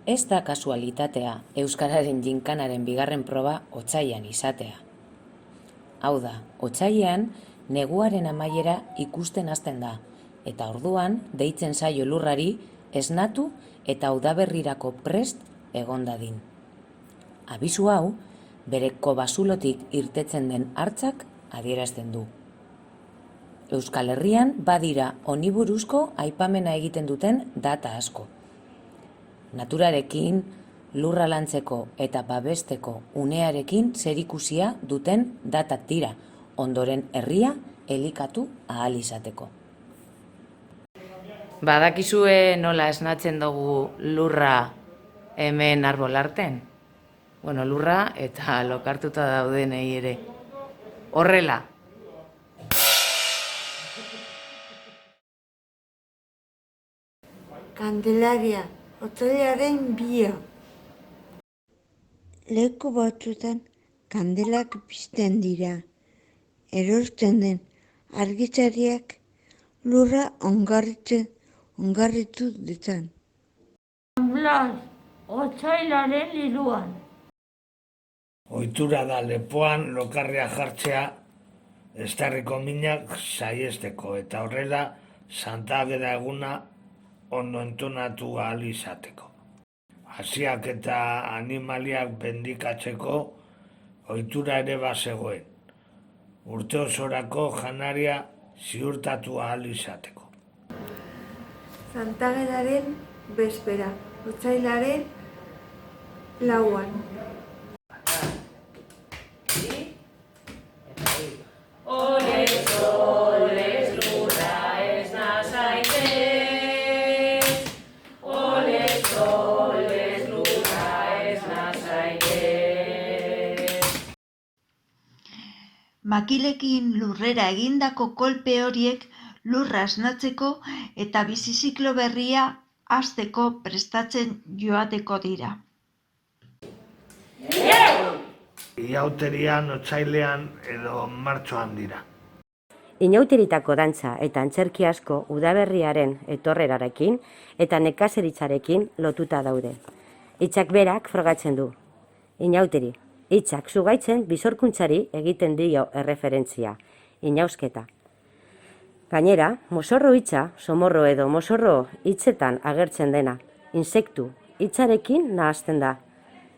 Ez da kasualitatea euskararen jinkanaren bigarren proba otsailean izatea. Hau da, otsailean neguaren amaiera ikusten hasten da, eta orduan deitzen zaio lurrari esnatu eta udaberrirako prest egon dadin. Abisu hau, bere kobazulotik irtetzen den hartzak adierazten du. Euskal Herrian badira honi buruzko aipamena egiten duten data asko. Naturarekin, lurra lantzeko eta babesteko unearekin zerikusia duten datak dira, ondoren herria elikatu ahal izateko. Badakizue nola esnatzen dugu lurra hemen arbol arten? Bueno, lurra eta lokartuta daudenei ere. Horrela. Kandelaria, otsailaren 2. Leku batzuetan kandelak pizten dira. Erosten den argizariak lurra ongarritu ditzan. Blas, otsailaren 3. Ohitura da lepoan lokarria jartzea eztarriko minak saihesteko eta horrela Santa Ageda eguna ondo entonatu ahal izateko. Hasiak eta animaliak bendikatzeko ohitura ere bazegoen. Urte osorako janaria ziurtatu ahal izateko. Santa Agedaren bespera, otsailaren 4. Makilekin lurrera egindako kolpe horiek lurra esnatzeko eta biziziklo berria hasteko prestatzen joateko dira. Inauterian, otsailean edo martxoan dira. Inauteritako dantza eta antzerki asko udaberriaren etorrerarekin eta nekazeritzarekin lotuta daude. Hitzak berak frogatzen du. Inauteri, hitzak zugaitzen bizorkuntzari egiten dio erreferentzia, inausketa. Gainera, mozorro hitza, somorro edo mozorro hitzetan agertzen dena, insektu hitzarekin nahasten da.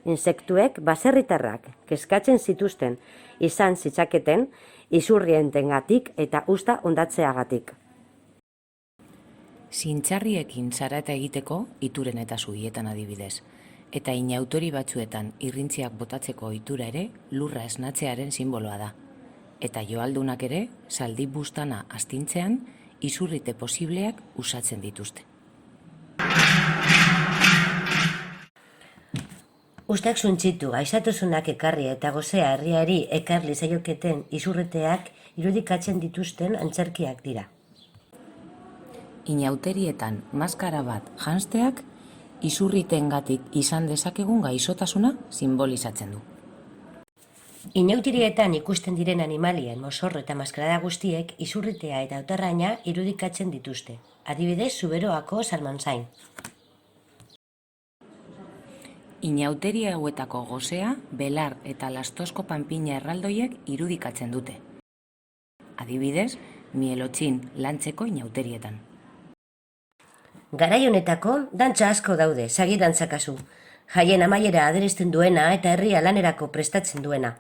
Insektuek baserritarrak kezkatzen zituzten izan zitzaketen izurrientengatik eta uzta hondatzeagatik. Zintxarriekin zarata egiteko ituren eta zubietan adibidez, eta inautori batzuetan irrintziak botatzeko ohitura ere lurra esnatzearen simboloa da. Eta joaldunak ere, zaldi bustana astintzean, izurrite posibleak usatzen dituzte. Ustak suntzitu, gaixatuzunak ekarri eta gozea herriari ekarli zaioketen izurriteak irudikatzen dituzten antzerkiak dira. Inauterietan maskara bat janzteak izurritengatik izan dezakegun gaixotasuna simbolizatzen du. Inauterietan ikusten diren animalien mozorro eta maskarada guztiek izurritea eta otarraina irudikatzen dituzte. Adibidez, Zuberoako Salmanzain. Inauteri hauetako gozea, belar eta lastozko panpina erraldoiek irudikatzen dute. Adibidez, mielotxin lantzeko inauterietan. Garai honetako dantza asko daude, sagi dantza kasu. Jaien amaiera aderesten duena eta herria lanerako prestatzen duena.